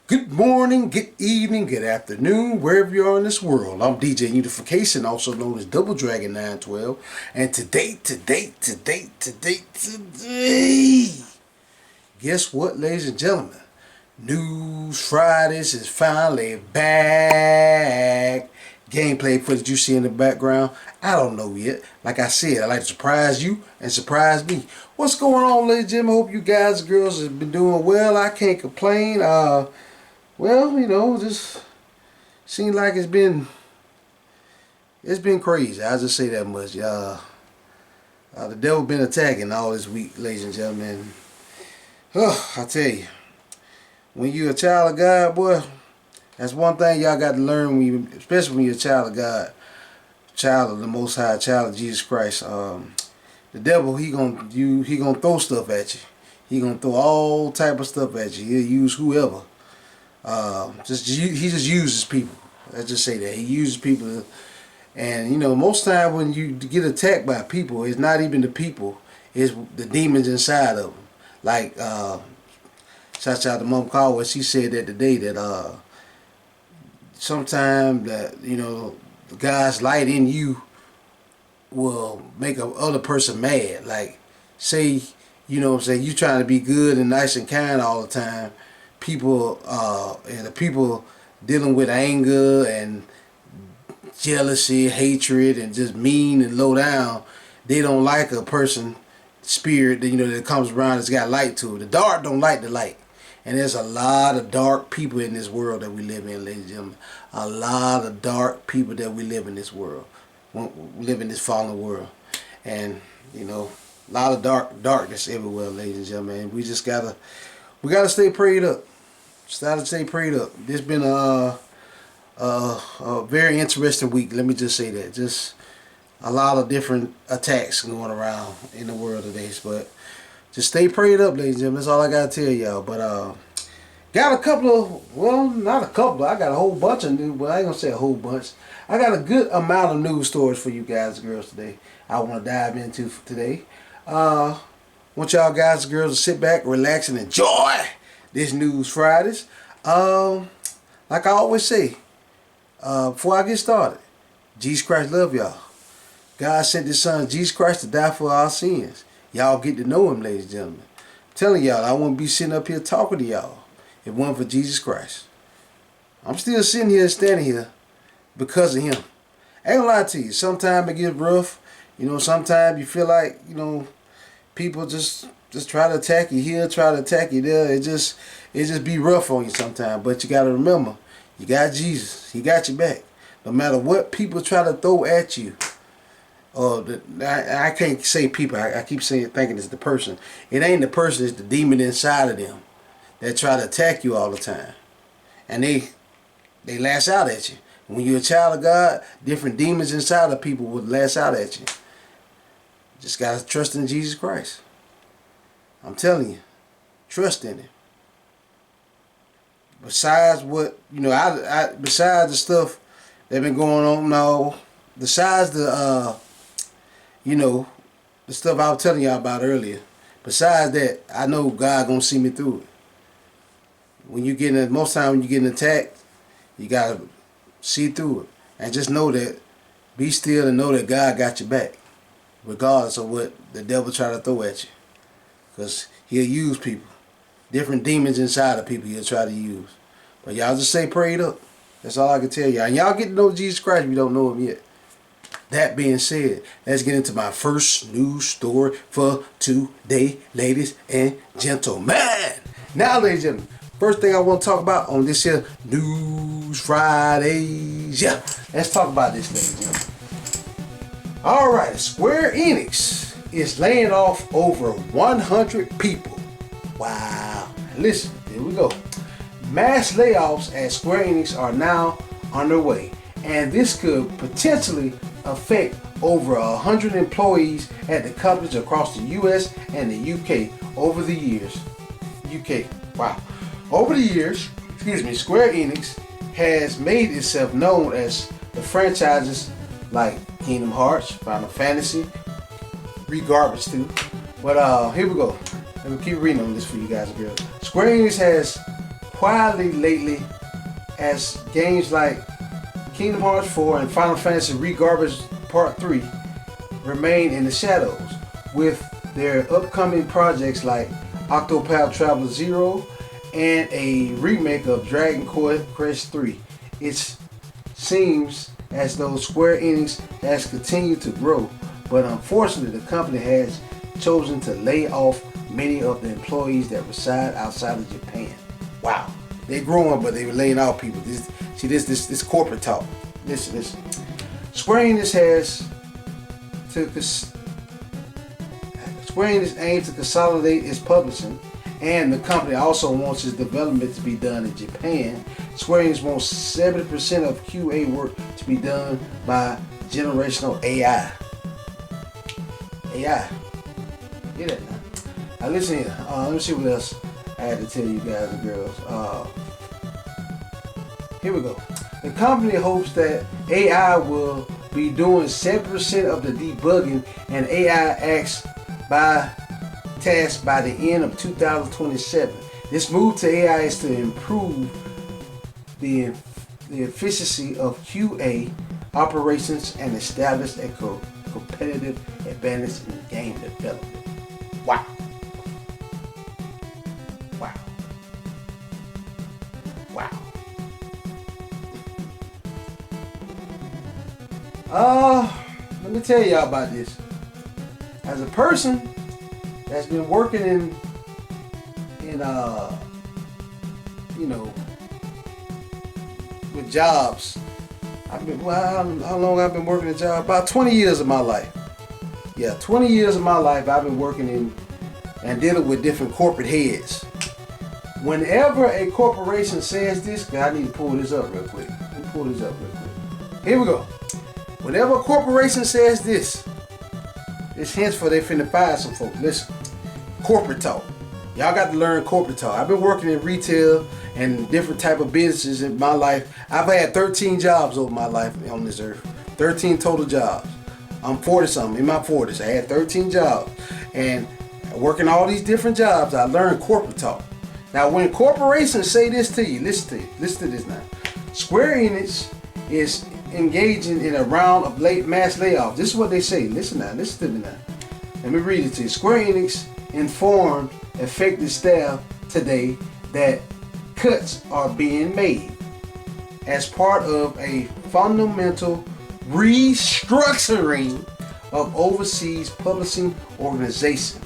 Good morning, good evening, good afternoon, wherever you are in this world. I'm DJ Unification, also known as Double Dragon 912. And today, guess what, ladies and gentlemen? News Fridays is finally back. Gameplay footage you see in the background, I don't know yet. Like I said, I like to surprise you and surprise me. What's going on, ladies and gentlemen? Hope you guys and girls have been doing well. I can't complain. Well, just seems like it's been crazy. I'll just say that much. The devil been attacking all this week, ladies and gentlemen. I tell you, when you're a child of God, boy, that's one thing y'all got to learn especially when you're a child of God, child of the Most High, child of Jesus Christ. The devil, he gonna throw stuff at you. He gonna throw all type of stuff at you. He'll use whoever. He just uses people. Let's just say that he uses people, and most time when you get attacked by people, it's not even the people, it's the demons inside of them. Like shout out to Mom Caldwell, she said that today that sometimes that the God's light in you will make a other person mad. Like say what I'm saying, you trying to be good and nice and kind all the time. People and the people dealing with anger and jealousy, hatred, and just mean and low down, they don't like a person spirit that comes around that's got light to it. The dark don't like the light. And there's a lot of dark people in this world that we live in, ladies and gentlemen. A lot of dark people that we live in this world. We live in this fallen world. And, a lot of darkness everywhere, ladies and gentlemen. We just gotta stay prayed up. Started to stay prayed up. This been a very interesting week. Let me just say that. Just a lot of different attacks going around in the world today. But just stay prayed up, ladies and gentlemen. That's all I gotta tell y'all. But got a couple of, well, not a couple. I got a whole bunch of news, but I ain't gonna say a whole bunch. I got a good amount of news stories for you guys and girls today. I want to dive into today. Want y'all guys and girls to sit back, relax, and enjoy this News Fridays. Like I always say, before I get started, Jesus Christ love y'all. God sent His Son Jesus Christ to die for our sins. Y'all get to know Him, ladies and gentlemen. I'm telling y'all, I wouldn't be sitting up here talking to y'all if it wasn't for Jesus Christ. I'm still sitting here, standing here because of Him. I ain't gonna lie to you. Sometimes it gets rough. Sometimes you feel like people just try to attack you here, try to attack you there. It just be rough on you sometimes. But you gotta remember, you got Jesus. He got you back. No matter what people try to throw at you. I can't say people. I keep thinking it's the person. It ain't the person. It's the demon inside of them that try to attack you all the time, and they lash out at you. When you're a child of God, different demons inside of people would lash out at you. Just gotta trust in Jesus Christ. I'm telling you, trust in Him. Besides what besides the stuff that been going on now, besides the the stuff I was telling y'all about earlier. Besides that, I know God gonna see me through it. Most time when you're getting attacked, you gotta see through it and just know that. Be still and know that God got your back, regardless of what the devil try to throw at you. Because he'll use people. Different demons inside of people he'll try to use. But y'all just stay prayed up. That's all I can tell y'all. And y'all get to know Jesus Christ if you don't know Him yet. That being said, let's get into my first news story for today, ladies and gentlemen. Now, ladies and gentlemen, first thing I want to talk about on this here News Fridays. Yeah, let's talk about this, ladies and gentlemen. Alright, Square Enix is laying off over 100 people. Wow. Listen, here we go. Mass layoffs at Square Enix are now underway, and this could potentially affect over 100 employees at the companies across the US and the UK over the years. Wow. Over the years, Square Enix has made itself known as the franchises like Kingdom Hearts, Final Fantasy, regardless too. But here we go. Let me keep reading on this for you guys and girls. Square Enix has quietly lately as games like Kingdom Hearts 4 and Final Fantasy Regarbage Part 3 remain in the shadows, with their upcoming projects like Octopath Traveler 0 and a remake of Dragon Quest 3. It seems as though Square Enix has continued to grow, but unfortunately the company has chosen to lay off many of the employees that reside outside of Japan. Wow. They're growing, but they were laying off people. This corporate talk. Listen. Square Enix aims to consolidate its publishing, and the company also wants its development to be done in Japan. Square Enix wants 70% of QA work to be done by generational AI. AI. Get it now. Now listen here. Let me see what else I had to tell you guys and girls. Here we go. The company hopes that AI will be doing 7% of the debugging and AI tasks by the end of 2027. This move to AI is to improve the efficiency of QA operations and establish a competitive advantage in game development. Wow. Let me tell y'all about this. As a person that's been working in with jobs, how long I've been working a job? About 20 years of my life. Yeah, 20 years of my life I've been working in and dealing with different corporate heads. Whenever a corporation says this, I need to pull this up real quick. Here we go. Whenever a corporation says this, it's hints for they finna fire some folks. Listen, corporate talk. Y'all got to learn corporate talk. I've been working in retail and different type of businesses in my life. I've had 13 jobs over my life on this earth. 13 total jobs. I'm 40 something, in my 40s. I had 13 jobs. And working all these different jobs, I learned corporate talk. Now when corporations say this to you, listen to this now. Square Enix is engaging in a round of mass layoffs. This is what they say. Listen to me now. Let me read it to you. Square Enix informed affected staff today that cuts are being made as part of a fundamental restructuring of overseas publishing organization.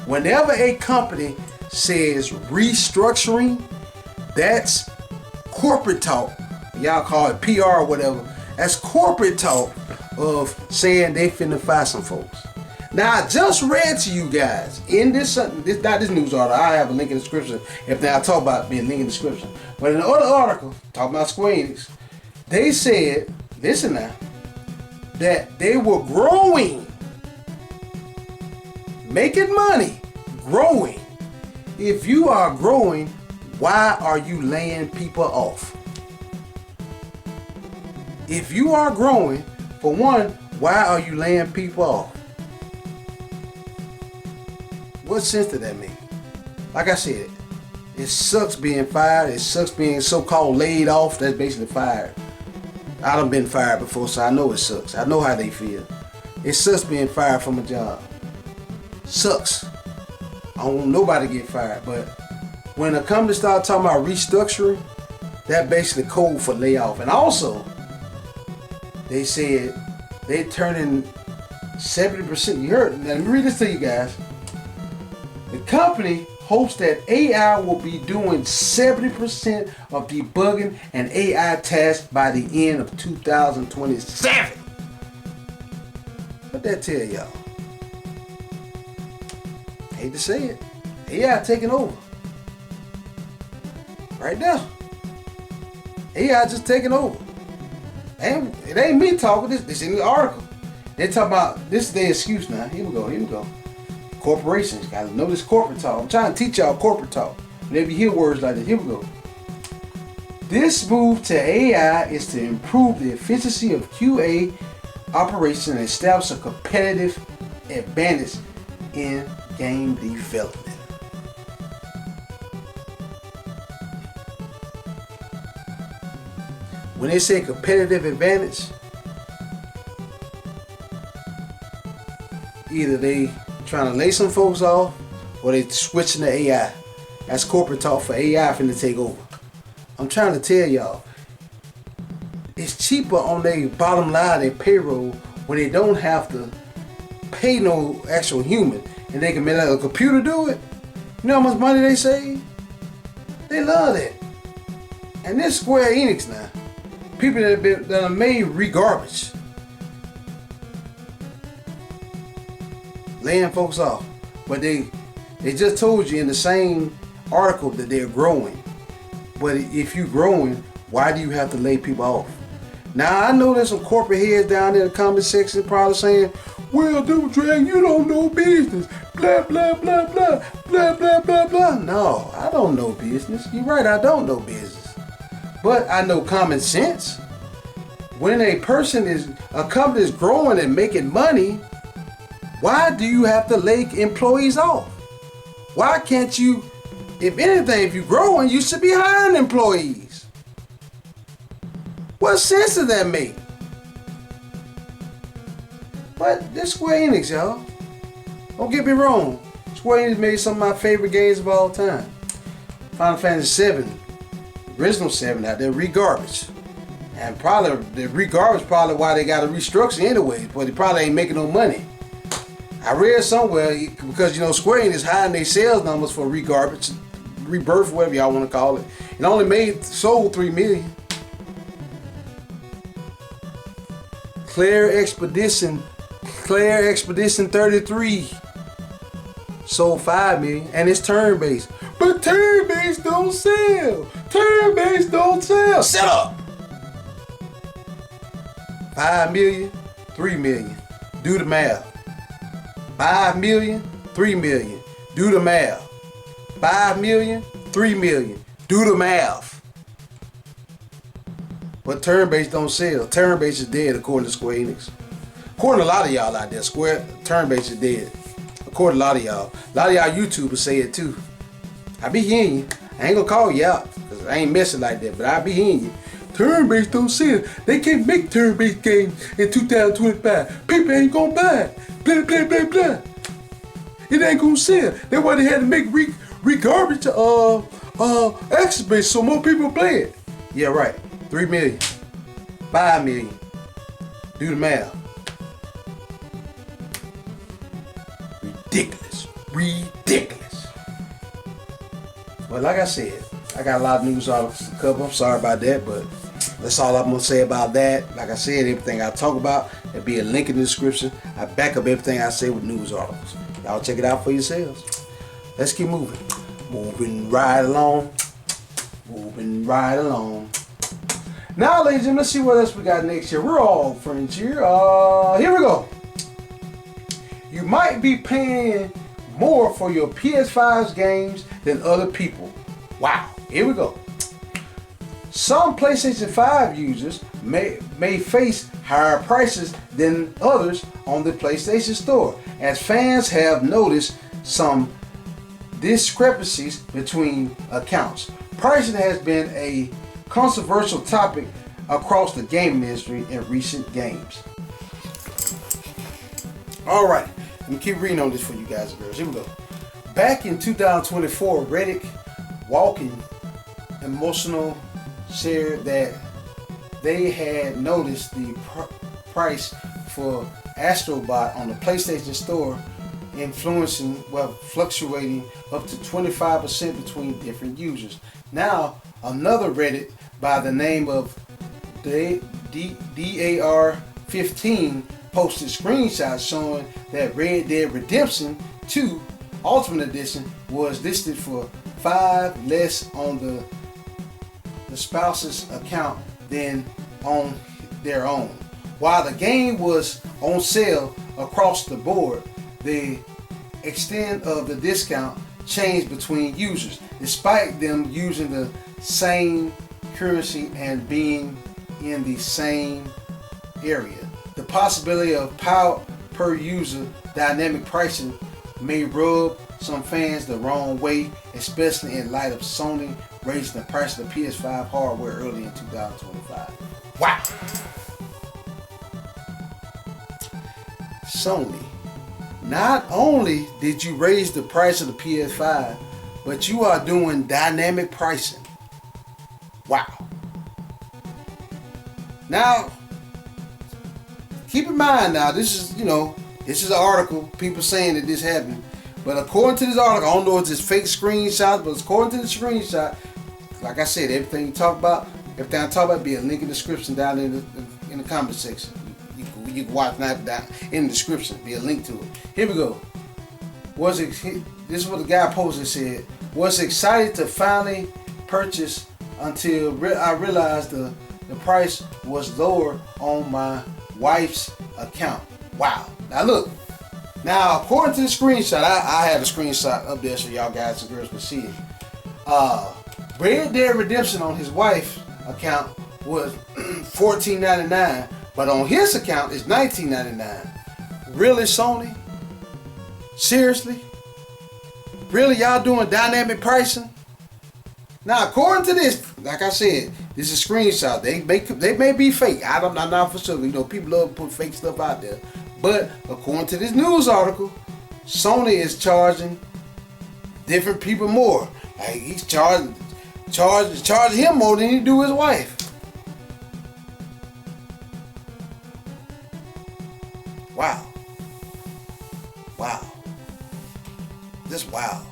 Whenever a company says restructuring, that's corporate talk. Y'all call it PR or whatever. That's corporate talk of saying they finna fire some folks. Now I just read to you guys in this news article. I have a link in the description. If now I talk about being link in the description. But in the other article, talking about Square Enix, they said, listen now, that they were growing, making money, growing. If you are growing, why are you laying people off? If you are growing, for one, why are you laying people off? What sense does that make? Like I said, it sucks being fired. It sucks being so-called laid off. That's basically fired. I done been fired before, so I know it sucks. I know how they feel. It sucks being fired from a job. Sucks. I don't want nobody to get fired, but when a company starts talking about restructuring, that basically code for layoff. And also, they said they're turning 70%. You heard? Now, let me read this to you guys. The company hopes that AI will be doing 70% of debugging and AI tasks by the end of 2027. What that tell y'all? Hate to say it. AI taking over. Right now. AI just taking over. And it ain't me talking, this in the article. They talk about, this is their excuse now. Here we go. Corporations, gotta know this corporate talk. I'm trying to teach y'all corporate talk. Whenever you hear words like this, here we go. This move to AI is to improve the efficiency of QA operations and establish a competitive advantage in game development. when they say competitive advantage, either they trying to lay some folks off or they switching to AI. That's corporate talk for AI finna take over. I'm trying to tell y'all, it's cheaper on their bottom line, their payroll, when they don't have to pay no actual human and they can let a computer do it. You know how much money they save? They love that. And this Square Enix now, people that have made regarbage, laying folks off. But they just told you in the same article that they're growing. But if you're growing, why do you have to lay people off? Now I know there's some corporate heads down there in the comment section probably saying, well, dude, Drag, you don't know business. Blah, blah, blah, blah, blah, blah, blah, blah. No, I don't know business. You're right, I don't know business. But I know common sense. When a company is growing and making money, why do you have to lay employees off? Why can't you, if anything, if you're growing, you should be hiring employees. What sense does that make? But this Square Enix, y'all, don't get me wrong, Square Enix made some of my favorite games of all time. Final Fantasy VII, original 7 out there, regarbage. And probably, the regarbage probably why they got to restructure anyway, but they probably ain't making no money. I read somewhere, because Square Enix hiding their sales numbers for regarbage, rebirth, whatever y'all want to call it. It only sold 3 million. Claire Expedition 33 sold 5 million, and it's turn-based. But turn-based don't sell. Turn-based don't sell. Shut up. 5 million, 3 million. Do the math. 5 million, 3 million. Do the math. 5 million, 3 million. Do the math. But turn-based don't sell. Turn-based is dead according to Square Enix. According to a lot of y'all out there, turn-based is dead. According to a lot of y'all. A lot of y'all YouTubers say it too. I be hearing you. I ain't gonna call you out, because I ain't messing like that, but I be hearing you. Turn-based don't sell. They can't make turn-based games in 2025. People ain't gonna buy it. Blah, blah, blah, blah. It ain't gonna sell. That's why they had to make regarbage action-based so more people play it. Yeah, right. 3 million. 5 million. Do the math. Ridiculous. Well, like I said, I got a lot of news articles to cover. I'm sorry about that, but that's all I'm going to say about that. Like I said, everything I talk about, there'll be a link in the description. I back up everything I say with news articles. Y'all check it out for yourselves. Let's keep moving. Moving right along. Moving right along. Now, ladies and gentlemen, let's see what else we got next here. We're all friends here. Here we go. You might be paying more for your PS5's games than other people. Wow. Here we go. Some PlayStation 5 users may face higher prices than others on the PlayStation Store, as fans have noticed some discrepancies between accounts. Pricing has been a controversial topic across the gaming industry in recent games. Alright, let me keep reading on this for you guys and girls. Here we go. Back in 2024, Reddit Walking Emotional shared that they had noticed the price for Astrobot on the PlayStation Store fluctuating up to 25% between different users. Now, another Reddit by the name of DAR15 posted screenshots showing that Red Dead Redemption 2 Ultimate Edition was listed for $5 less on the spouse's account than on their own. While the game was on sale across the board, the extent of the discount changed between users, despite them using the same currency and being in the same area. The possibility of power per user dynamic pricing may rub some fans the wrong way, especially in light of Sony raising the price of the PS5 hardware early in 2025. Wow. Sony, not only did you raise the price of the PS5, but you are doing dynamic pricing. Wow. Now, keep in mind now, this is an article, people saying that this happened. But according to this article, I don't know if it's fake screenshots, but according to the screenshot, like I said, everything I talk about, be a link in the description down in the comment section. You can watch that down in the description. Be a link to it. Here we go. This is what the guy posted said. Was excited to finally purchase until I realized the price was lower on my wife's account. Wow. Now look. Now according to the screenshot, I have a screenshot up there so y'all guys and girls can see it. Red Dead Redemption on his wife's account was $14.99, but on his account it's $19.99. Really, Sony? Seriously? Really, y'all doing dynamic pricing? Now, according to this, like I said, this is a screenshot. They may be fake. I'm not for sure. People love to put fake stuff out there. But according to this news article, Sony is charging different people more. Like he's charging him more than he do his wife. Wow. Wow. Just wow.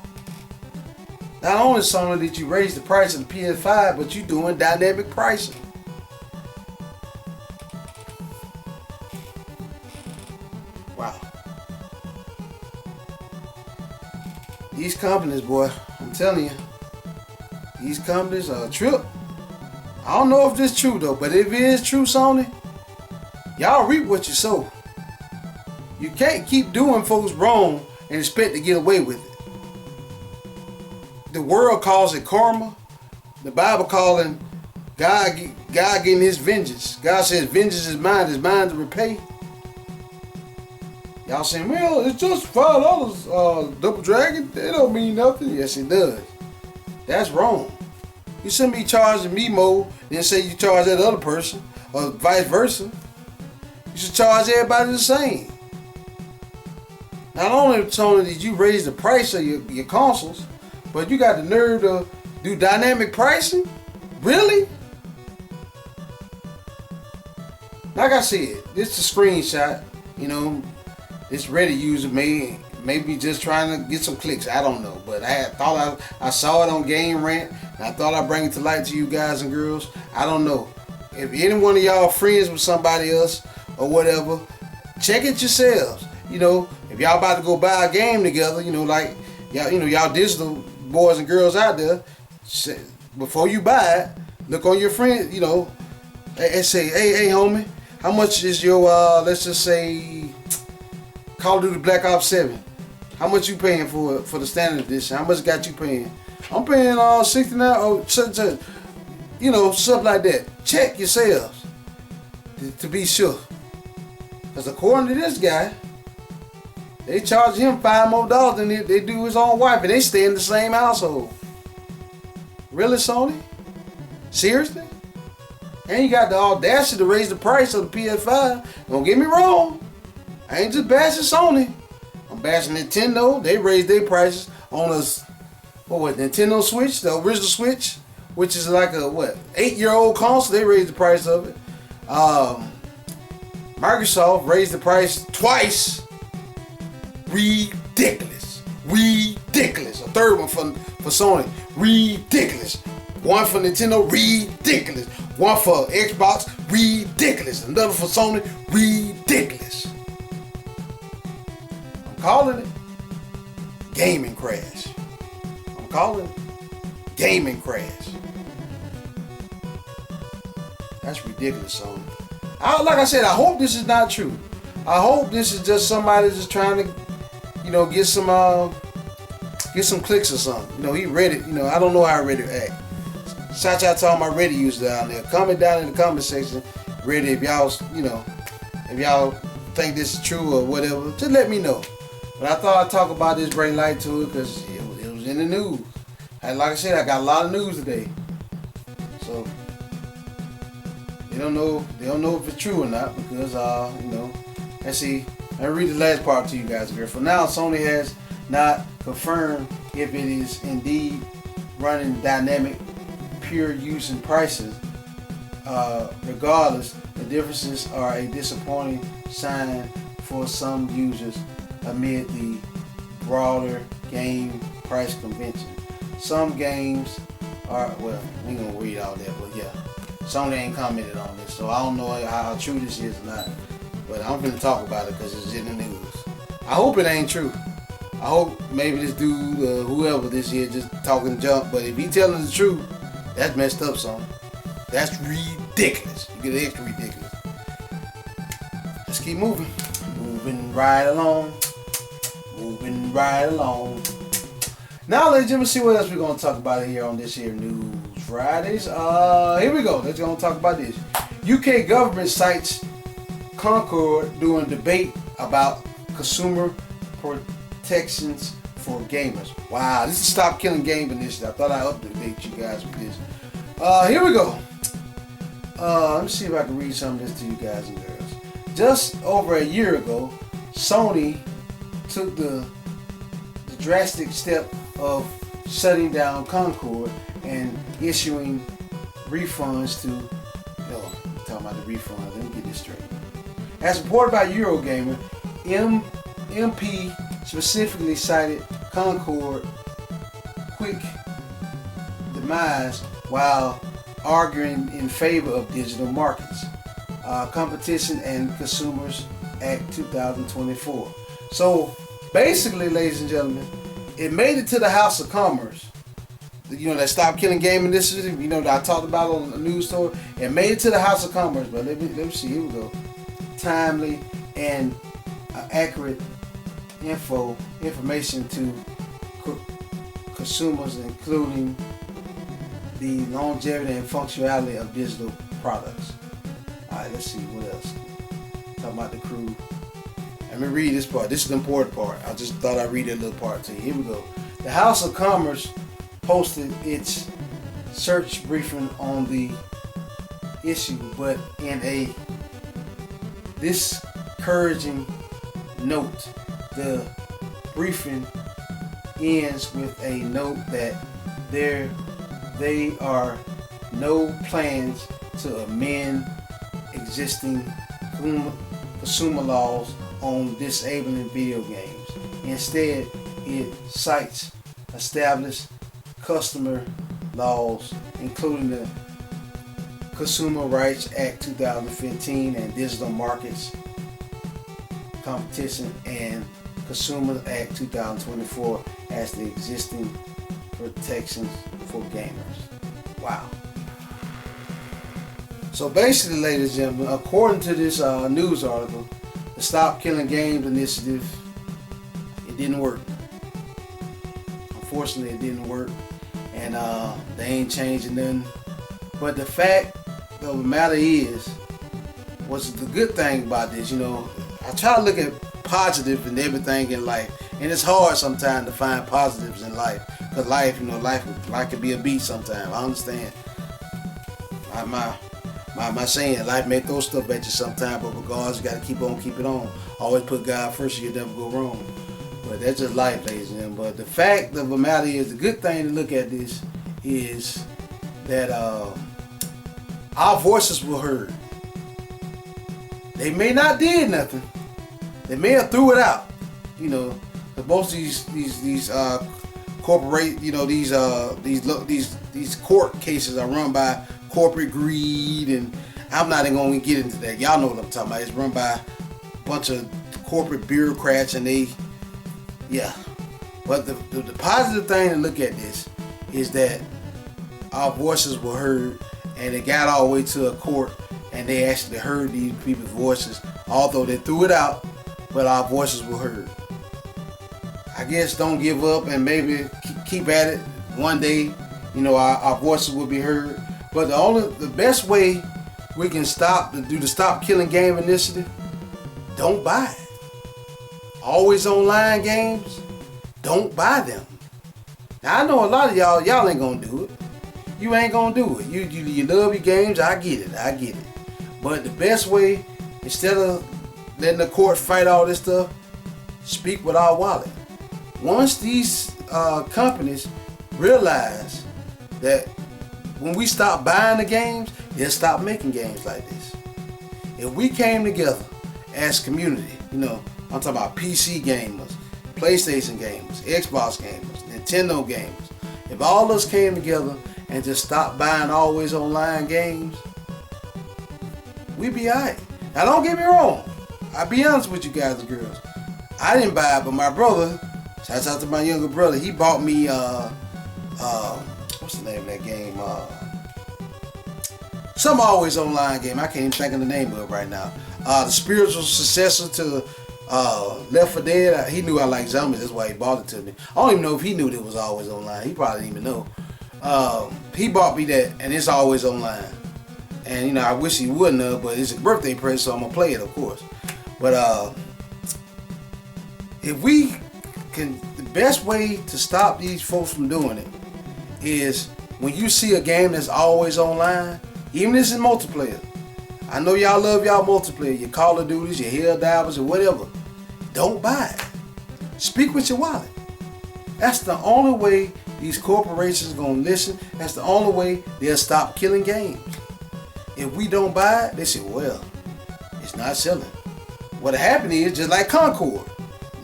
Not only Sony did you raise the price of the PS5, but you doing dynamic pricing. Wow. These companies, boy, I'm telling you, these companies are a trip. I don't know if this is true though, but if it is true, Sony, y'all reap what you sow. You can't keep doing folks wrong and expect to get away with it. The world calls it karma. The Bible calling God getting his vengeance. God says vengeance is mine to repay. Y'all saying, well, it's just $5, Double Dragon. It don't mean nothing. Yes, it does. That's wrong. You shouldn't be charging me more than say you charge that other person, or vice versa. You should charge everybody the same. Not only, Tony, did you raise the price of your consoles, but you got the nerve to do dynamic pricing? Really? Like I said, this is a screenshot. This Reddit user may be just trying to get some clicks. I don't know. But I saw it on Game Rant, and I thought I'd bring it to light to you guys and girls. I don't know. If any one of y'all friends with somebody else or whatever, check it yourselves. If y'all about to go buy a game together, like y'all digital boys and girls out there, before you buy it, look on your friend, and say, hey homie, how much is your let's just say Call of Duty Black Ops 7? How much you paying for the standard edition? How much got you paying? I'm paying $69 or stuff like that. Check yourselves to be sure. Because according to this guy, they charge him $5 more than they do his own wife, and they stay in the same household. Really, Sony? Seriously? And you got the audacity to raise the price of the PS5. Don't get me wrong. I ain't just bashing Sony. I'm bashing Nintendo. They raised their prices on us. Nintendo Switch, the original Switch, which is like a 8-year-old console. They raised the price of it. Microsoft raised the price twice. Ridiculous. A third one for Sony. Ridiculous. One for Nintendo. Ridiculous. One for Xbox. Ridiculous. Another for Sony. Ridiculous. I'm calling it gaming crash. I'm calling it gaming crash. That's ridiculous, Sony. Like I said, I hope this is not true. I hope this is just somebody just trying to, get some clicks or something. He read it. I don't know how Reddit act. Shout out to all my Reddit users down there. Comment down in the comment section, Reddit, if y'all think this is true or whatever. Just let me know. But I thought I'd talk about this, bring light to it, because it was in the news. And like I said, I got a lot of news today. So they don't know if it's true or not because let's see. Let me read the last part to you guys here. For now, Sony has not confirmed if it is indeed running dynamic pure use and prices. Regardless, the differences are a disappointing sign for some users amid the broader game price convention. Some games are, well, we ain't gonna read all that, but yeah, Sony ain't commented on this, so I don't know how true this is or not. But I'm gonna talk about it because it's in the news. I hope it ain't true. I hope maybe this dude, whoever this is, just talking junk. But if he telling the truth, that's messed up, son. That's ridiculous. You get extra ridiculous. Let's keep moving. Moving right along. Moving right along. Now, ladies and gentlemen, see what else we're going to talk about here on this here News Fridays. Here we go. Let's go and talk about this. UK government cites Concord during debate about consumer protections for gamers. Wow, this is Stop Killing Game Initiative. I thought I'd update you guys with this. Here we go. Let me see if I can read some of this to you guys and girls. Just over a year ago, Sony took the drastic step of shutting down Concord and issuing refunds to, talking about the refund, let me get this straight. As reported by Eurogamer, MP specifically cited Concord quick demise while arguing in favor of digital markets, Competition and Consumers Act 2024. So basically, ladies and gentlemen, it made it to the House of Commerce. That Stop Killing Game Initiative, that I talked about on the news story. It made it to the House of Commerce, but let me see, here we go. Timely and accurate information to consumers, including the longevity and functionality of digital products. Alright, let's see what else. Talking about the crew. Let me read this part. This is the important part. I just thought I'd read that little part to you. Here we go. The House of Commerce posted its search briefing on the issue, but in a discouraging note, the briefing ends with a note that there are no plans to amend existing consumer laws on disabling video games. Instead, it cites established customer laws, including the Consumer Rights Act 2015 and Digital Markets Competition and Consumer Act 2024 as the existing protections for gamers. Wow. So basically, ladies and gentlemen, according to this news article, the Stop Killing Games Initiative, it didn't work. Unfortunately, it didn't work, and they ain't changing nothing. But the fact of the matter is, what's the good thing about this? I try to look at positive in everything in life, and it's hard sometimes to find positives in life, because life can be a beast sometimes. I understand. My saying, life may throw stuff at you sometimes, but regardless, you got to keep it on. Always put God first, so you'll never go wrong. But that's just life, ladies and gentlemen. But the fact of the matter is, the good thing to look at this is that our voices were heard. They may not did nothing. They may have threw it out. But most of these corporate, these court cases are run by corporate greed, and I'm not even going to get into that. Y'all know what I'm talking about. It's run by a bunch of corporate bureaucrats, and But the positive thing to look at this is that our voices were heard, and it got all the way to a court, and they actually heard these people's voices, although they threw it out, but our voices were heard. I guess don't give up, and maybe keep at it. One day, our voices will be heard. But the best way we can do the Stop Killing Game Initiative, don't buy it. Always online games, don't buy them. Now, I know a lot of y'all ain't gonna do it. You ain't gonna do it. You love your games. I get it. But the best way, instead of letting the courts fight all this stuff, speak with our wallet. Once these companies realize that when we stop buying the games, they'll stop making games like this. If we came together as community, I'm talking about PC gamers, PlayStation gamers, Xbox gamers, Nintendo gamers. If all of us came together and just stopped buying always online games, we'd be alright. Now don't get me wrong. I'll be honest with you guys and girls. I didn't buy it, but my brother, shout out to my younger brother, he bought me what's the name of that game? Some always online game. I can't even think of the name of it right now. The spiritual successor to Left 4 Dead. He knew I liked zombies, that's why he bought it to me. I don't even know if he knew that it was always online. He probably didn't even know. He bought me that, and it's always online. And I wish he wouldn't have, but it's a birthday present, so I'm gonna play it, of course. But if we can, the best way to stop these folks from doing it is when you see a game that's always online, even if it's in multiplayer. I know y'all love y'all multiplayer, your Call of Duties, your Helldivers, or whatever. Don't buy it. Speak with your wallet. That's the only way these corporations are gonna listen. That's the only way they'll stop killing games. If we don't buy it, they say, well, it's not selling. What happened is, just like Concord,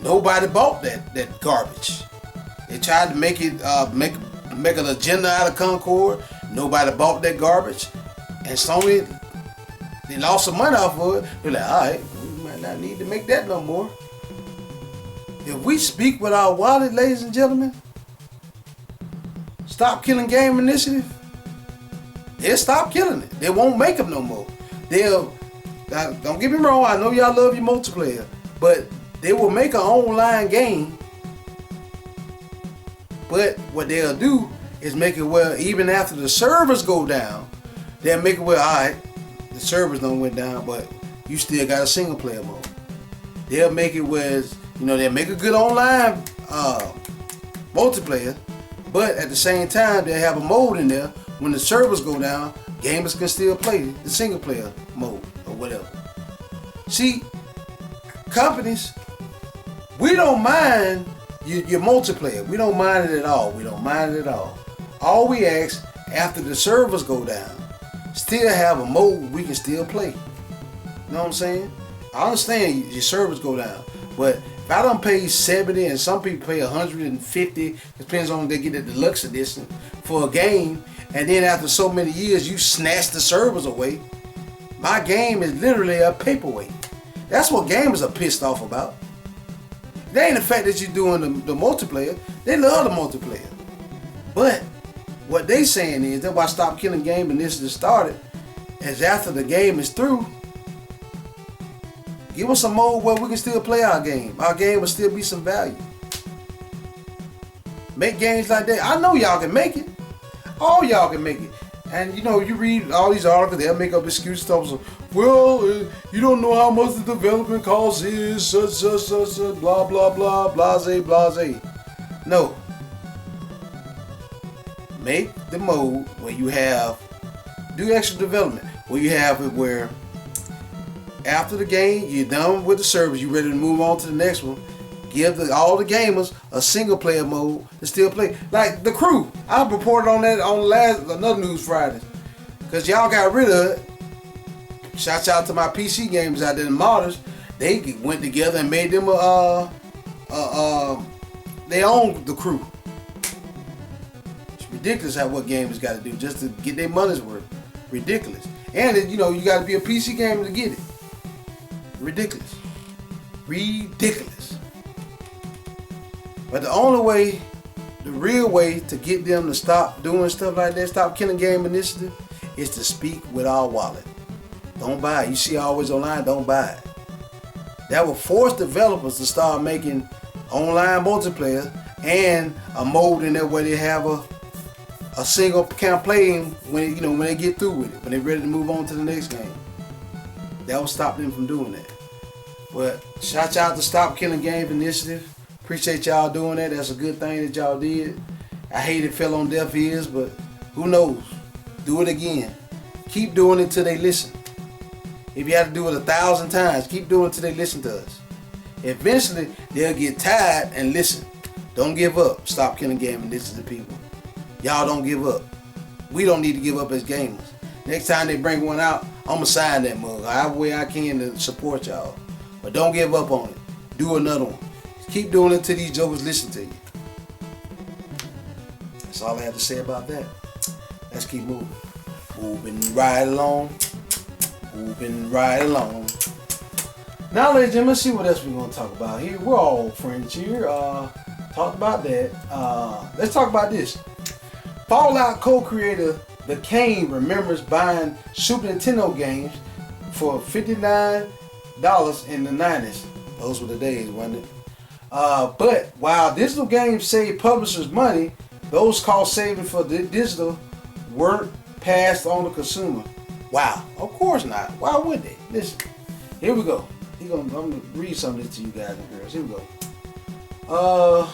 nobody bought that garbage. They tried to make it make an agenda out of Concord. Nobody bought that garbage, and Sony, they lost some money off of it. They're like, all right, we might not need to make that no more. If we speak with our wallet, ladies and gentlemen, stop killing game initiative, they'll stop killing it. They won't make them no more. Don't get me wrong, I know y'all love your multiplayer, but they will make an online game. But what they'll do is make it where even after the servers go down, they'll make it where, alright, the servers don't went down, but you still got a single player mode. They'll make it where, they'll make a good online multiplayer, but at the same time, they'll have a mode in there. When the servers go down, gamers can still play the single player mode or whatever. See, companies, we don't mind your multiplayer. We don't mind it at all. All we ask, after the servers go down, still have a mode we can still play. You know what I'm saying? I understand your servers go down, but if I don't pay 70 and some people pay 150, depends on if they get the deluxe edition for a game, and then after so many years you snatch the servers away, my game is literally a paperweight. That's what gamers are pissed off about. They ain't the fact that you're doing the multiplayer. They love the multiplayer. But what they saying is, that's why Stop Killing Game Initiative started, is after the game is through, give us a mode where we can still play our game. Our game will still be some value. Make games like that. I know y'all can make it. All y'all can make it. And you read all these articles, they'll make up excuses. Well, you don't know how much the development cost is, such, blah, blah, blah, blase, blase. No. Make the mode where you do extra development, where you have it where after the game, you're done with the service, you're ready to move on to the next one. Give all the gamers a single player mode to still play. Like The Crew, I reported on that on another News Friday, because y'all got rid of it. Shouts out to my PC gamers out there, the modders. They went together and made them they own The Crew. It's ridiculous what gamers got to do just to get their money's worth. Ridiculous. And you got to be a PC gamer to get it. Ridiculous. But the real way to get them to stop doing stuff like that, stop killing game initiative, is to speak with our wallet. Don't buy it. You see always online, don't buy it. That will force developers to start making online multiplayer and a mode in there where they have a single campaign when they get through with it, when they're ready to move on to the next game. That will stop them from doing that. But shout out to Stop Killing Game Initiative. Appreciate y'all doing that. That's a good thing that y'all did. I hate it fell on deaf ears, but who knows? Do it again. Keep doing it till they listen. If you have to do it 1,000 times, keep doing it till they listen to us. Eventually, they'll get tired and listen. Don't give up. Stop killing gaming. Listen to people. Y'all don't give up. We don't need to give up as gamers. Next time they bring one out, I'm going to sign that mug. However way I can to support y'all. But don't give up on it. Do another one. Keep doing it till these jokers listen to you. That's all I have to say about that. Let's keep moving. Moving right along. Moving right along. Now, ladies and gentlemen, let's see what else we're going to talk about here. We're all friends here. Talked about that. Let's talk about this. Fallout co-creator The Kane remembers buying Super Nintendo games for $59 in the 90s. Those were the days, wasn't it? But while digital games save publishers money, those cost savings for the digital weren't passed on to consumer. Wow, of course not. Why would they? Listen, here we go. I'm gonna read some of this to you guys and girls. Here we go.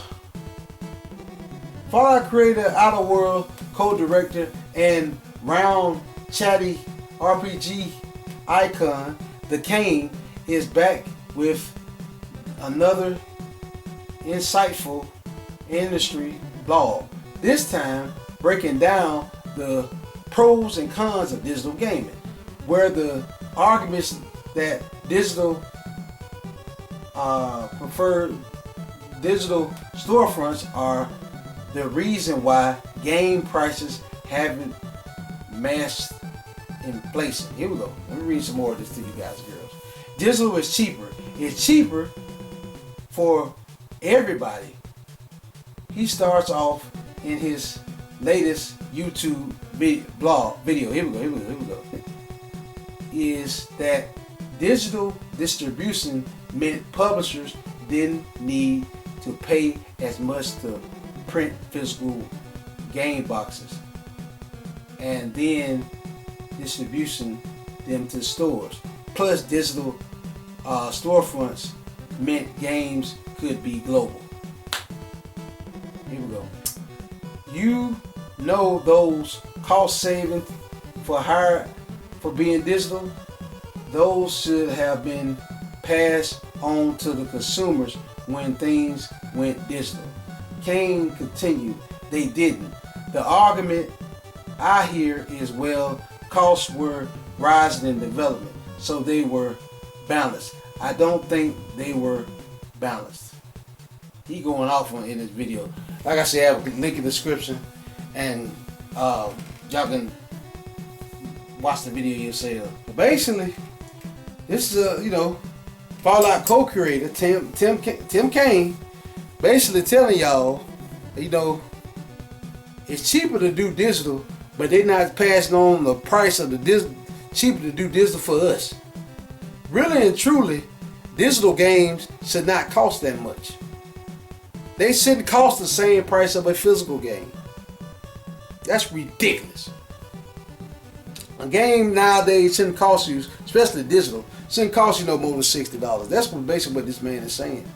Fallout creator, Outer World co-director, and round chatty RPG icon, The Kane, is back with another insightful industry blog. This time breaking down the pros and cons of digital gaming, where the arguments that digital preferred digital storefronts are the reason why game prices haven't matched inflation. Here we go. Let me read some more of this to you guys and girls. Digital is cheaper. It's cheaper for everybody. He starts off in his latest YouTube video. Here we go. Is that digital distribution meant publishers didn't need to pay as much to print physical game boxes and then distribution them to stores. Plus, digital storefronts meant games could be global. Here we go. You know those cost savings for being digital, those should have been passed on to the consumers when things went digital. Kane continued, they didn't. The argument I hear is, well, costs were rising in development, so they were balanced. I don't think they were balanced. He going off in this video. Like I said, I have a link in the description, and y'all can watch the video yourself. But basically, this is Fallout co-creator Tim Kane basically telling y'all, it's cheaper to do digital, but they're not passing on the price of the digital. Cheaper to do digital for us. Really and truly, digital games should not cost that much. They shouldn't cost the same price of a physical game. That's ridiculous. A game nowadays shouldn't cost you, especially digital, shouldn't cost you no more than $60. That's basically what this man is saying.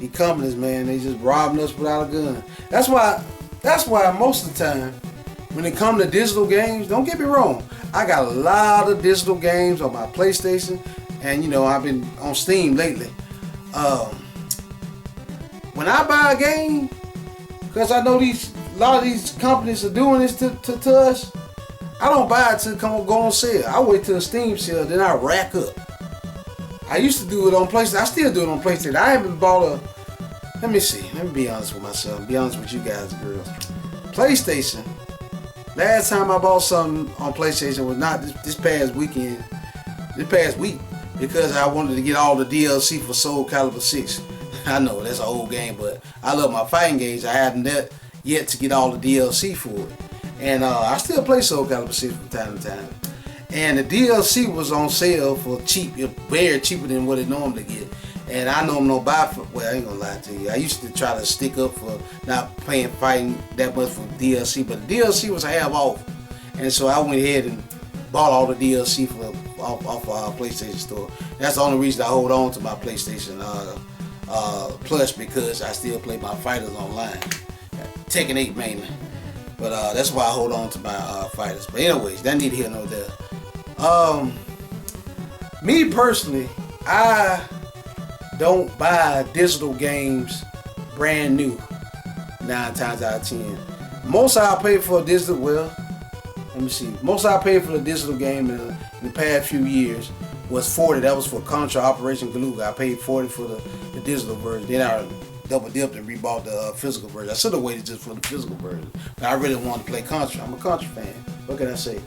The companies, man, they just robbing us without a gun. That's why most of the time, when it comes to digital games, don't get me wrong, I got a lot of digital games on my PlayStation, and I've been on Steam lately. When I buy a game, because I know a lot of these companies are doing this to us, I don't buy it till it go on sale. I wait till the Steam sale, then I rack up. I used to do it on PlayStation. I still do it on PlayStation. I haven't bought let me be honest with myself, be honest with you guys and girls. PlayStation, last time I bought something on PlayStation was not this past week, because I wanted to get all the DLC for Soul Calibur 6. I know that's an old game, but I love my fighting games. I haven't yet to get all the DLC for it. And I still play Soul Calibur 6 from time to time. And the DLC was on sale for cheap, very cheaper than what it normally get. And I normally don't buy well, I ain't gonna lie to you. I used to try to stick up for not playing fighting that much for DLC, but the DLC was half off. And so I went ahead and bought all the DLC for PlayStation Store. That's the only reason I hold on to my PlayStation Plus, because I still play my fighters online, Tekken 8 mainly. But that's why I hold on to my fighters. But anyways, that neither here nor there. Me personally, I don't buy digital games brand new 9 times out of 10. Most I paid for a digital, well, let me see. Most I paid for the digital game in the past few years was $40. That was for Contra Operation Galuga. I paid $40 for the digital version. Then I double dipped and rebought the physical version. I should have waited just for the physical version, but I really wanted to play Contra. I'm a Contra fan. What can I say?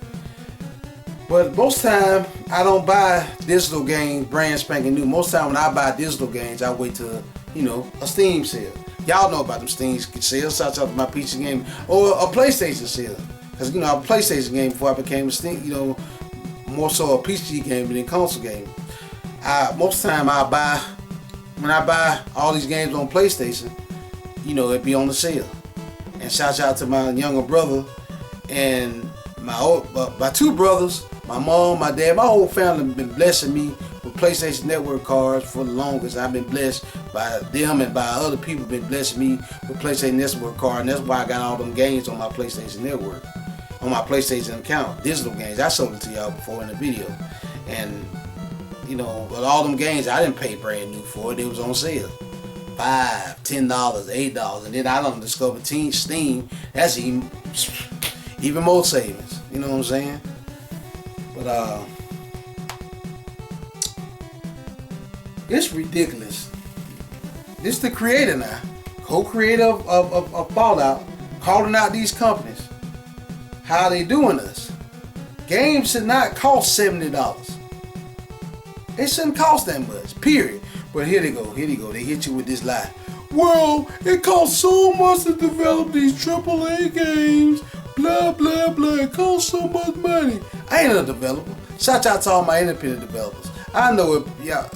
But most time I don't buy digital games brand spanking new. Most time when I buy digital games, I wait till a Steam sale. Y'all know about them Steam sales. Shout out to my PC game or a PlayStation sale. Cause a PlayStation game before I became a Steam, more so a PC game than a console game. Most time when I buy all these games on PlayStation, it be on the sale. And shout out to my younger brother and my 2 brothers, my mom, my dad, my whole family have been blessing me with PlayStation Network cards for the longest. I've been blessed by them and by other people been blessing me with PlayStation Network card, and that's why I got all them games on my PlayStation Network, on my PlayStation account, digital games. I showed it to y'all before in the video. And but all them games I didn't pay brand new for it. It was on sale. $5, $10, $8, and then I done discovered Steam. That's even more savings. You know what I'm saying? But it's ridiculous. This the creator now, co-creator of Fallout, calling out these companies. How they doing us? Games should not cost $70. It shouldn't cost that much, period. But here they go. They hit you with this lie. Well, it costs so much to develop these AAA games. Blah, blah, blah. It costs so much money. I ain't a developer. Shout out to all my independent developers. I know it. Yeah,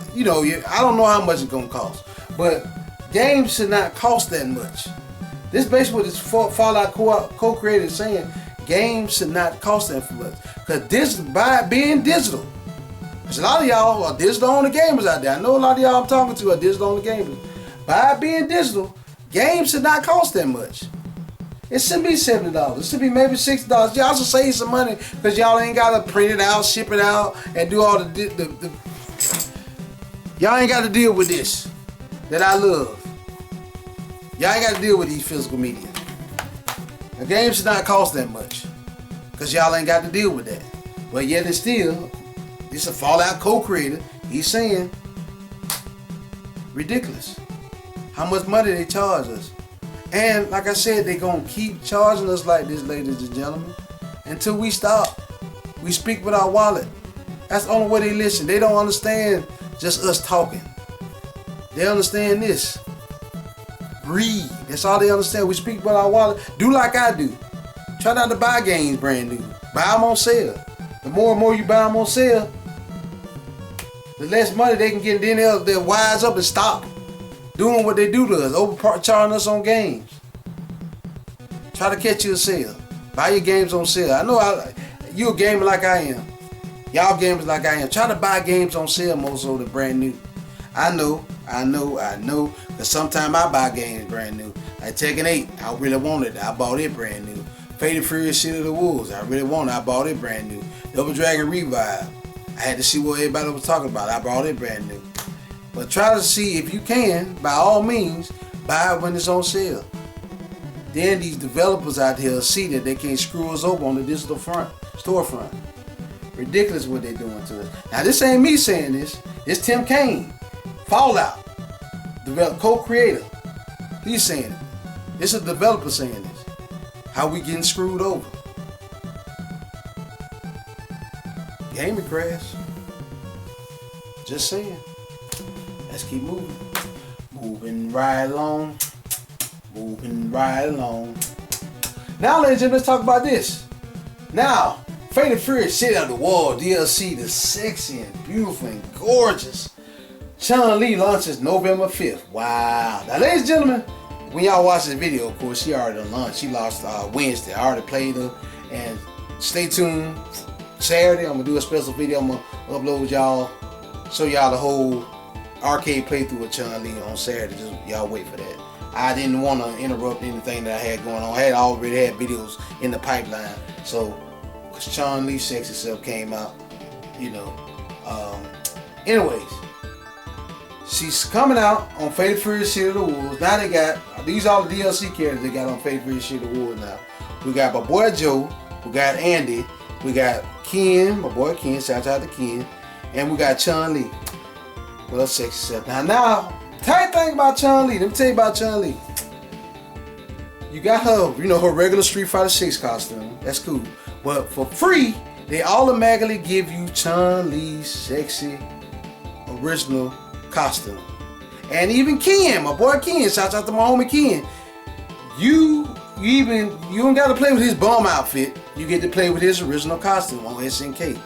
I don't know how much it's gonna cost, but games should not cost that much. This basically what this Fallout co-creator is saying. Games should not cost that much, because being digital. There's a lot of y'all are digital-only gamers out there. I know a lot of y'all I'm talking to are digital-only gamers. By being digital, games should not cost that much. It should be $70. It should be maybe $60. Y'all should save some money because y'all ain't got to print it out, ship it out, and do all the y'all ain't got to deal with this that I love. Y'all ain't got to deal with these physical media. The game should not cost that much because y'all ain't got to deal with that. But yet and still, it's a Fallout co-creator. He's saying ridiculous how much money they charge us. And like I said, they're going to keep charging us like this, ladies and gentlemen, until we stop. We speak with our wallet. That's the only way they listen. They don't understand just us talking. They understand this. Greed. That's all they understand. We speak with our wallet. Do like I do. Try not to buy games brand new. Buy them on sale. The more and more you buy them on sale, the less money they can get. Then they'll wise up and stop doing what they do to us, overcharging us on games. Try to catch you a sale. Buy your games on sale. I know you a gamer like I am. Y'all gamers like I am. Try to buy games on sale more so than brand new. I know. Because sometimes I buy games brand new. Like Tekken 8, I really wanted it. I bought it brand new. Fated Fury City of the Wolves, I really wanted it. I bought it brand new. Double Dragon Revive, I had to see what everybody was talking about. I bought it brand new. But try to see if you can, by all means, buy it when it's on sale. Then these developers out here see that they can't screw us over on the digital storefront. Ridiculous what they're doing to us. Now this ain't me saying this. It's Tim Kaine, Fallout, co-creator. He's saying it. It's a developer saying this. How we getting screwed over. Gaming crash. Just saying. Let's keep moving. Moving right along. Now, ladies and gentlemen, let's talk about this. Now, Fated Fury City of the Wall DLC, the sexy and beautiful and gorgeous Chun-Li launches November 5th. Wow. Now, ladies and gentlemen, when y'all watch this video, of course, she already done launched. She launched Wednesday. I already played her. And stay tuned Saturday, I'm gonna do a special video. I'm gonna upload y'all, show y'all the whole arcade playthrough of Chun-Li on Saturday. Just y'all wait for that. I didn't want to interrupt anything that I had going on. I had already had videos in the pipeline. So, cause Chun-Li Sexy Self came out, you know. Anyways, she's coming out on Fate Furious City of the Wolves. Now they got, these all the DLC characters they got on Fate Furious City of the Wolves now. We got my boy Joe, we got Andy, we got Ken, my boy Ken, shout out to Ken, and we got Chun-Li. Well, Sexy Self. Now, tight thing about Chun-Li, let me tell you about Chun-Li. You got her, you know, her regular Street Fighter 6 costume. That's cool. But for free, they automatically give you Chun-Li's sexy original costume. And even Ken, my boy Ken, shout out to my homie Ken. You don't gotta play with his bum outfit. You get to play with his original costume on SNK.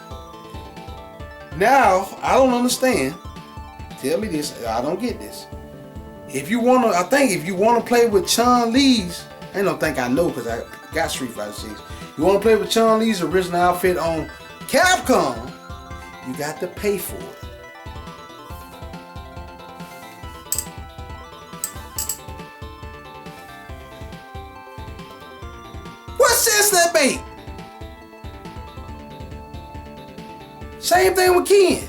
Now, I don't understand. Tell me this, I don't get this. If you wanna, I think if you wanna play with Chun-Li's, I don't think I know because I got Street Fighter 6. You wanna play with Chun-Li's original outfit on Capcom, you got to pay for it. What sense that make? Same thing with Ken.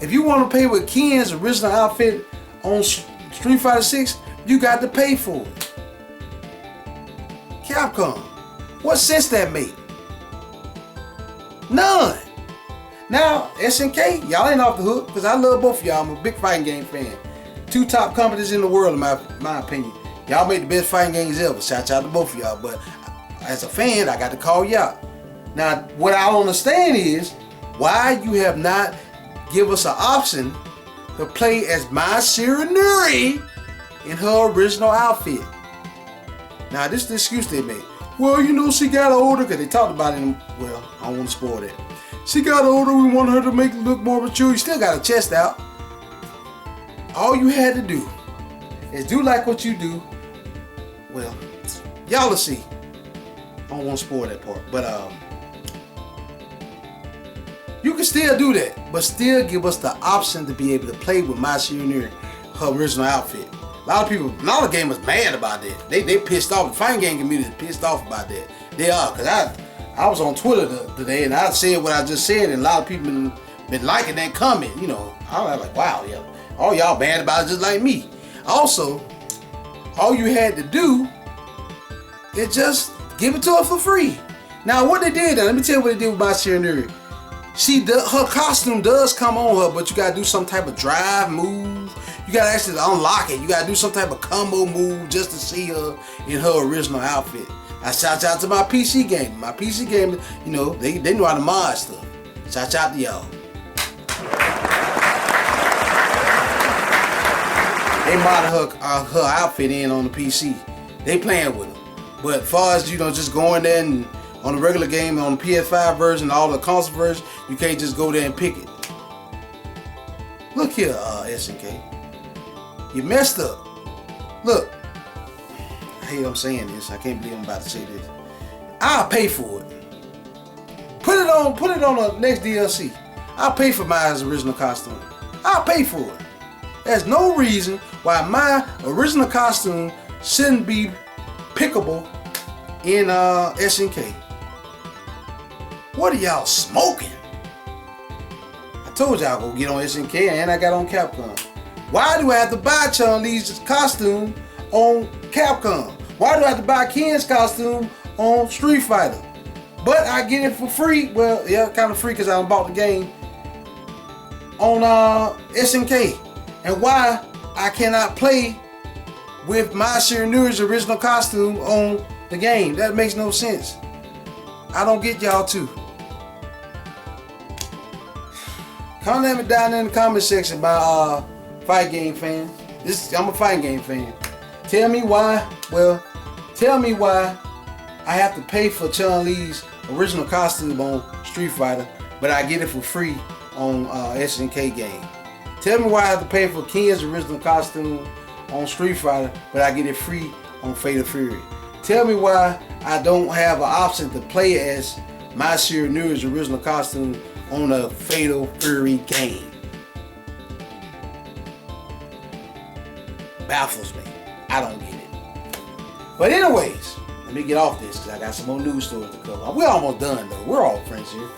If you want to play with Ken's original outfit on Street Fighter 6, you got to pay for it. Capcom. What sense that make? None. Now, SNK, y'all ain't off the hook because I love both of y'all. I'm a big fighting game fan. Two top companies in the world, in my opinion. Y'all make the best fighting games ever. Shout out to both of y'all. But as a fan, I got to call y'all. Now, what I don't understand is why you have not give us an option to play as Mai Shiranui in her original outfit. Now, this is the excuse they made. Well, you know, she got older, because they talked about it in, well, I don't want to spoil that. She got older, we wanted her to make it look more mature. You still got her chest out. All you had to do is do like what you do. Well, y'all will see. I don't want to spoil that part, but you can still do that, but still give us the option to be able to play with Mai Shiranui, her original outfit. A lot of gamers mad about that. They pissed off. The fighting game community is pissed off about that. They are, because I was on Twitter today and I said what I just said, and a lot of people been liking that comment. You know, I was like, wow, yeah, all y'all mad about it just like me. Also, all you had to do is just give it to her for free. Now, what they did, let me tell you what they did with Mai Shiranui. Her costume does come on her, but you gotta do some type of drive move. You gotta actually unlock it. You gotta do some type of combo move just to see her in her original outfit. I shout out to my PC game. My PC game, you know, they know how to mod stuff. Shout out to y'all. They modded her outfit in on the PC. They playing with her. But as far as, you know, just going there and on the regular game, on the PS5 version, all the console version, you can't just go there and pick it. Look here, SNK. You messed up. Look. I hate I'm saying this. I can't believe I'm about to say this. I'll pay for it. Put it on the next DLC. I'll pay for my original costume. I'll pay for it. There's no reason why my original costume shouldn't be pickable in SNK. What are y'all smoking? I told y'all go get on SNK and I got on Capcom. Why do I have to buy Chun-Li's costume on Capcom? Why do I have to buy Ken's costume on Street Fighter? But I get it for free. Well, yeah, kind of free because I bought the game on SNK. And why I cannot play with Mai Shiranui's original costume on the game? That makes no sense. I don't get y'all too. Comment down in the comment section by fight game fan. I'm a fighting game fan. Tell me why. Well, tell me why I have to pay for Chun-Li's original costume on Street Fighter, but I get it for free on SNK game. Tell me why I have to pay for Ken's original costume on Street Fighter, but I get it free on Fatal Fury. Tell me why I don't have an option to play as My Siri News original costume on a Fatal Fury game. Baffles me. I don't get it. But anyways, let me get off this because I got some more news stories to cover. We're almost done though. We're all friends here.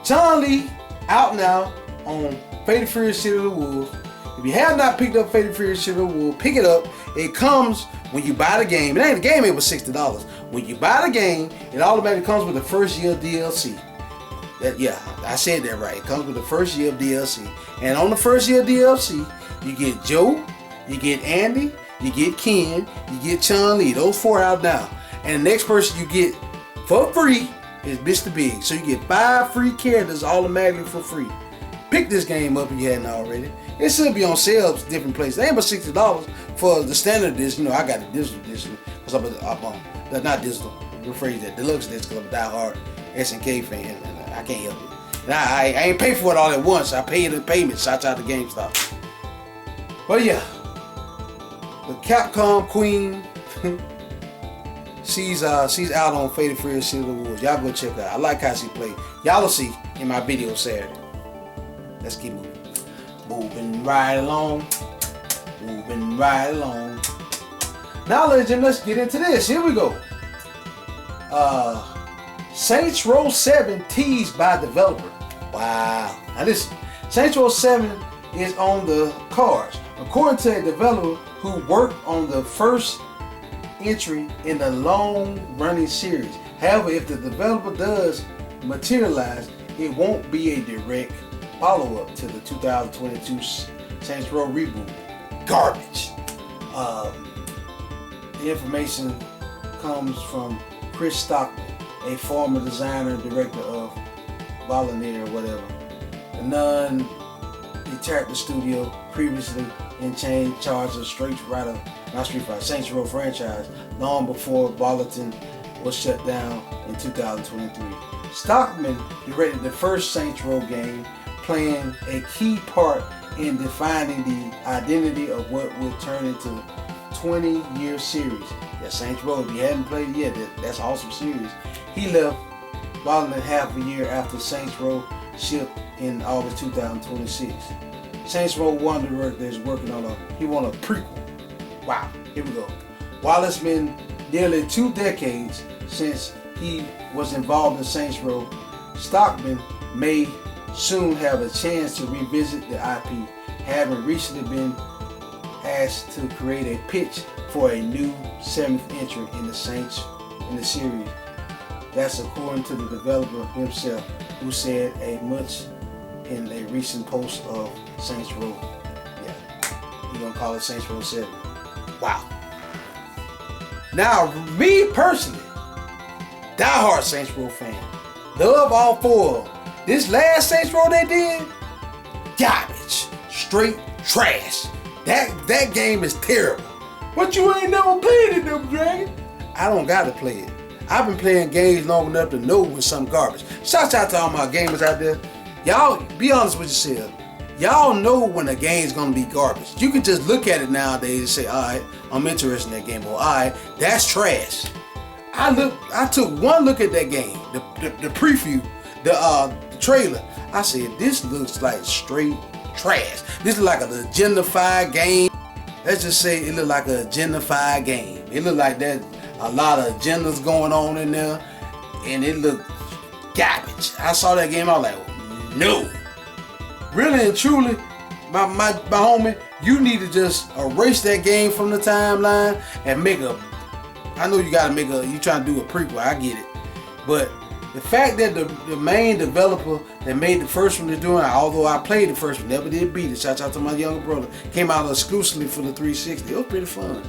Chun-Li out now on Fatal Fury City of the Wolves. If you have not picked up Fatal Fury City of the Wolves, pick it up. It comes when you buy the game. It ain't the game, it was $60. When you buy the game, it automatically comes with the first year of DLC. Yeah, I said that right. It comes with the first year of DLC. And on the first year of DLC, you get Joe, you get Andy, you get Ken, you get Chun-Li. Those 4 out now. And the next person you get for free is Mr. Big. So you get 5 free characters automatically for free. Pick this game up if you hadn't already. It should be on sales different places. It ain't but $60 for the standard disc. You know, I got the digital edition because I'm on not digital. Rephrase that, deluxe disc because I'm a die-hard SNK fan and I can't help it. And I ain't pay for it all at once. I paid in payments. Shout out to GameStop. But yeah, the Capcom Queen, she's out on Fatal Fury City of the Wolves. Y'all go check her out. I like how she played. Y'all will see in my video Saturday. Let's keep moving. Moving right along. Moving right along. Now, ladies and gentlemen, let's get into this. Here we go. Saints Row 7 teased by developer. Wow. Now listen, Saints Row 7 is on the cards. According to a developer who worked on the first entry in the long-running series. However, if the developer does materialize, it won't be a direct follow-up to the 2022 Saints Row reboot. Garbage. The information comes from Chris Stockman, a former designer and director of Volunteer or whatever. The non-character studio previously in charge of Saints Row franchise long before Volition was shut down in 2023. Stockman directed the first Saints Row game, playing a key part in defining the identity of what would turn into a 20-year series. Yeah, Saints Row, if you hadn't played it yet, that's an awesome series. He left Volition half a year after Saints Row shipped in August 2026. Saints Row 1 director is working on a prequel. Wow, here we go. While it's been nearly 2 decades since he was involved in Saints Row, Stockman may soon have a chance to revisit the IP, having recently been asked to create a pitch for a new 7th entry in the series. That's according to the developer himself, who said as much in a recent post of Saints Row. Yeah, you're gonna call it Saints Row 7. Wow. Now, me personally, diehard Saints Row fan, love all 4 of them. This last Saints Row they did, garbage, straight trash. That game is terrible. But you ain't never played it, though, Dragon. I don't gotta play it. I've been playing games long enough to know when some garbage. Shout out to all my gamers out there. Y'all, be honest with yourself. Y'all know when a game's gonna be garbage. You can just look at it nowadays and say, alright, I'm interested in that game. Or alright, that's trash. I took one look at that game, the preview, the trailer. I said, this looks like straight trash. This is like a legendified game. Let's just say it looked like a legendified game. It looked like that a lot of agendas going on in there, and it looked garbage. I saw that game, I was like, no. Really and truly, my homie, you need to just erase that game from the timeline and make I know you gotta you trying to do a prequel, I get it. But the fact that the main developer that made the first one is doing it, although I played the first one, never did beat it, shout out to my younger brother, came out exclusively for the 360, it was pretty fun.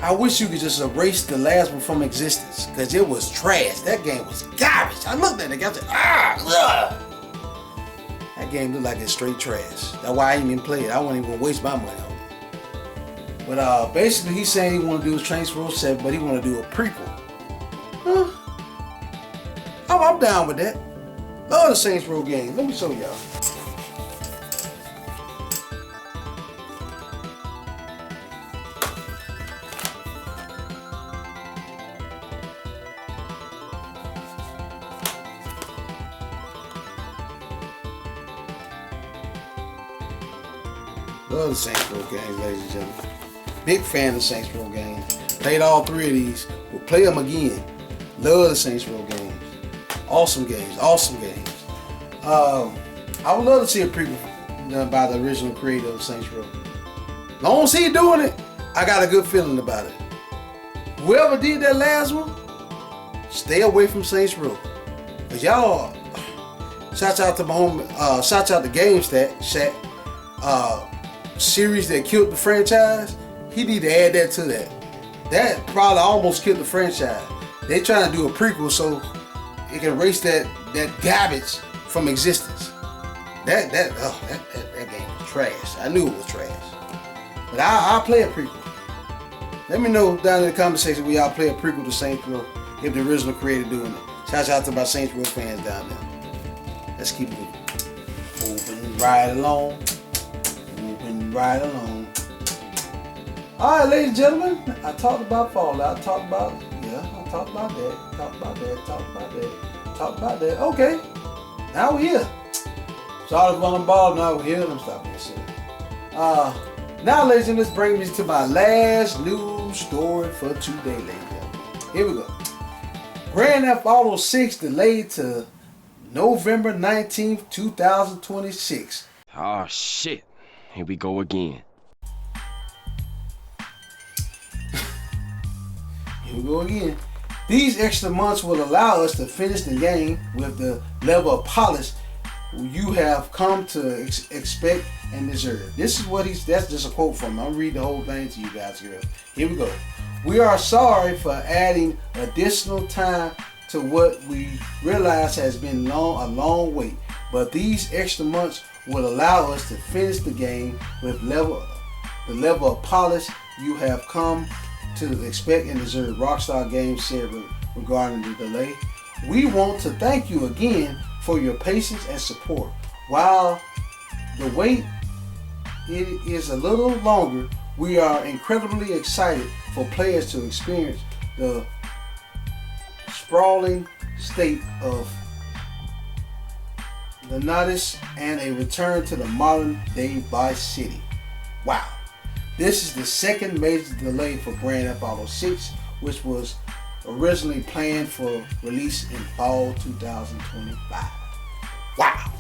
I wish you could just erase the last one from existence, because it was trash. That game was garbage. I looked at it and I said, ugh. That game looked like it's straight trash. That's why I didn't even play it. I wasn't even gonna waste my money on it. But basically he's saying he want to do a Saints Row 7, but he want to do a prequel. I'm down with that. Love the Saints Row game. Let me show y'all. Love the Saints Row games, ladies and gentlemen. Big fan of Saints Row games. Played all 3 of these. We'll play them again. Love the Saints Row games. Awesome games. Awesome games. I would love to see a prequel done by the original creator of Saints Row. Long as he doing it, I got a good feeling about it. Whoever did that last one, stay away from Saints Row. Cause y'all, shouts out to my home, shouts out to GameStack, series that killed the franchise. He need to add that to that. That probably almost killed the franchise. They trying to do a prequel so it can erase that garbage from existence. That game was trash. I knew it was trash. But I'll play a prequel. Let me know down in the comment section where y'all play a prequel to Saints Row if the original creator doing it. Shout out to my Saints Row fans down there. Let's keep it moving right along. Moving right along. Alright, ladies and gentlemen, I talked about Fallout. I talked about that. Talked about that. Okay. Now we're here. Sorry for the ball, now we're here. Let me stop this shit. Now, ladies and gentlemen, this brings me to my last news story for today, ladies and gentlemen. Here we go. Grand Theft Auto 6 delayed to November 19th, 2026. Oh shit. Here we go again. Here we go again. These extra months will allow us to finish the game with the level of polish you have come to expect and deserve. This is what that's just a quote from him. I'll read the whole thing to you guys here. Here we go. We are sorry for adding additional time to what we realize has been a long wait, but these extra months will allow us to finish the game with the level of polish you have come to expect and deserve. Rockstar Games said regarding the delay. We want to thank you again for your patience and support. While the wait is a little longer, we are incredibly excited for players to experience the sprawling state of the Nodis and a return to the modern day Vice City. Wow. This is the second major delay for Grand Theft Auto 6, which was originally planned for release in fall 2025. Wow.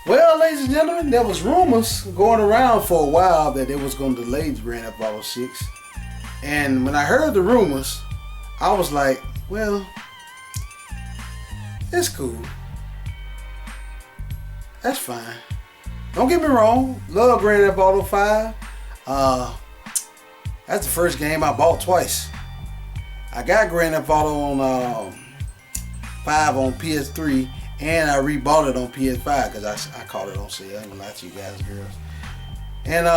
Well, ladies and gentlemen, there was rumors going around for a while that it was going to delay Grand Theft Auto 6. And when I heard the rumors, I was like, well, it's cool. That's fine. Don't get me wrong. Love Grand Theft Auto 5. That's the first game I bought twice. I got Grand Theft Auto on 5 on PS3, and I rebought it on PS5 because I caught it on sale. I ain't gonna lie to you guys, girls. And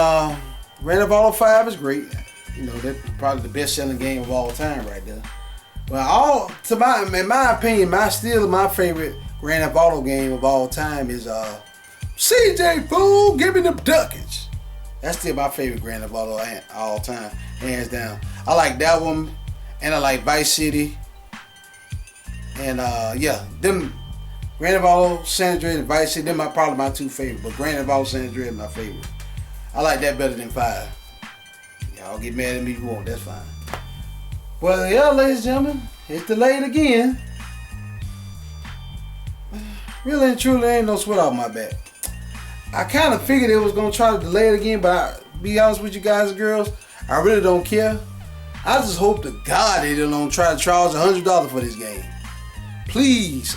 Grand Theft Auto 5 is great. You know, that's probably the best-selling game of all time right there. But in my opinion, my favorite Grand Theft Auto game of all time is CJ Fool, give me them ducats. That's still my favorite Grand Theft Auto all time, hands down. I like that one, and I like Vice City. And them Grand Theft Auto San Andreas and Vice City, them are probably my two favorite. But Grand Theft Auto San Andreas is my favorite. I like that better than 5. Y'all get mad at me if you want, that's fine. Well, yeah, ladies and gentlemen, it's delayed again. Really and truly, ain't no sweat off my back. I kind of figured it was going to try to delay it again, but be honest with you guys and girls, I really don't care. I just hope to God they don't try to charge $100 for this game. Please,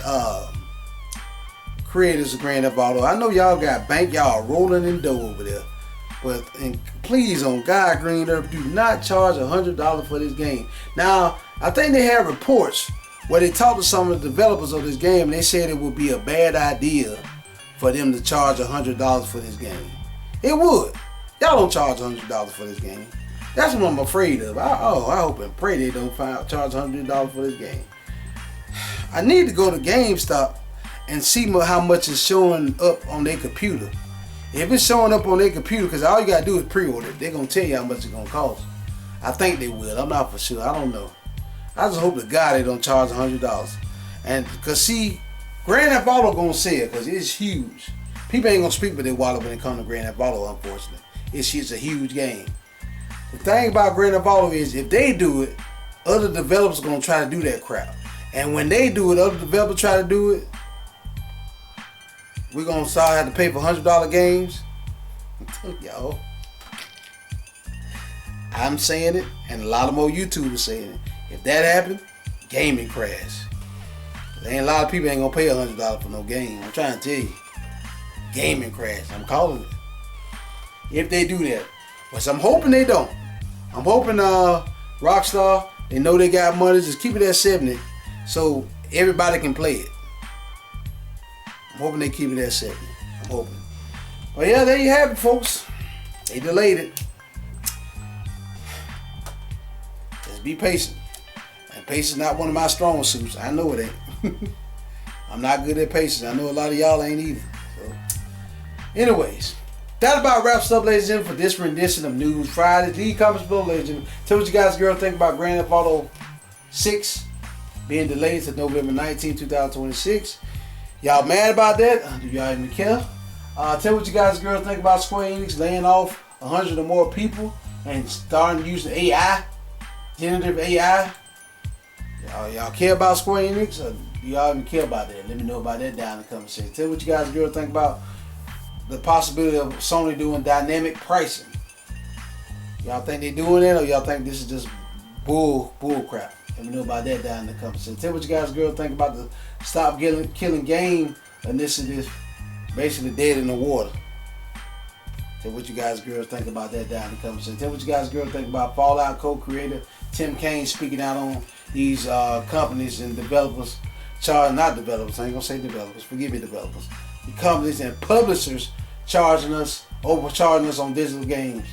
creators of Grand Theft Auto, I know y'all got bank, y'all rolling in dough over there. But please, on God Green Earth, do not charge $100 for this game. Now, I think they had reports where they talked to some of the developers of this game, and they said it would be a bad idea for them to charge $100 for this game. It would. Y'all don't charge $100 for this game. That's what I'm afraid of. I hope and pray they don't charge $100 for this game. I need to go to GameStop and see how much is showing up on their computer. If it's showing up on their computer, because all you got to do is pre-order it, they're going to tell you how much it's going to cost. I think they will. I'm not for sure. I don't know. I just hope to God they don't charge $100. And because see, Grand Theft Auto gonna sell because it's huge. People ain't gonna speak with their wallet when it comes to Grand Theft Auto, unfortunately. It's a huge game. The thing about Grand Theft Auto is if they do it, other developers are gonna try to do that crap. And when they do it, other developers try to do it, we're gonna start having to pay for $100 games. Y'all, I'm saying it, and a lot of more YouTubers saying it. If that happened, gaming crash. There ain't a lot of people ain't gonna pay $100 for no game. I'm trying to tell you, gaming crash. I'm calling it. If they do that, but I'm hoping they don't. I'm hoping Rockstar, they know they got money, just keep it at 70, so everybody can play it. I'm hoping they keep it at 70. I'm hoping. But yeah, there you have it, folks. They delayed it. Just be patient. And patience is not one of my strong suits. I know it ain't. I'm not good at patience. I know a lot of y'all ain't either. So, anyways, that about wraps up, ladies and gentlemen, for this rendition of News Friday. Leave comments below, ladies and gentlemen. Tell what you guys, girl, think about Grand Theft Auto 6 being delayed to November 19, 2026. Y'all mad about that? Do y'all even care? Tell what you guys, girls, think about Square Enix laying off 100 or more people and starting using AI, generative AI. Y'all care about Square Enix, or do y'all even care about that? Let me know about that down in the comment section. Tell what you guys, girls, think about the possibility of Sony doing dynamic pricing. Y'all think they doing that, or y'all think this is just bull crap? Let me know about that down in the comment section. Tell what you guys, girls, think about the Stop Killing Game initiative, basically dead in the water. Tell what you guys, girls, think about that down in the comment section. Tell what you guys, girls, think about Fallout co-creator Tim Kaine speaking out on these companies and developers, not developers, I ain't gonna say developers, forgive me, developers. The companies and publishers overcharging us on digital games.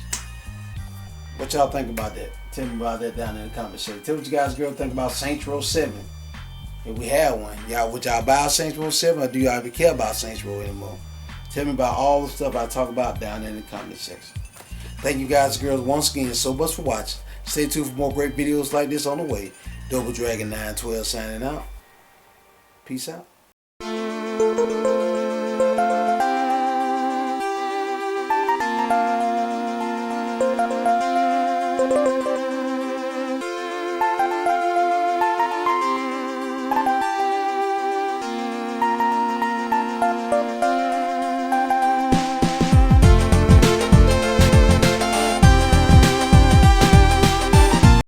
What y'all think about that? Tell me about that down in the comment section. Tell what you guys, girls, think about Saints Row 7. If we have one, would y'all buy Saints Row 7, or do y'all even care about Saints Row anymore? Tell me about all the stuff I talk about down in the comment section. Thank you guys, girls, once again so much for watching. Stay tuned for more great videos like this on the way. Double Dragon 912 signing out. Peace out.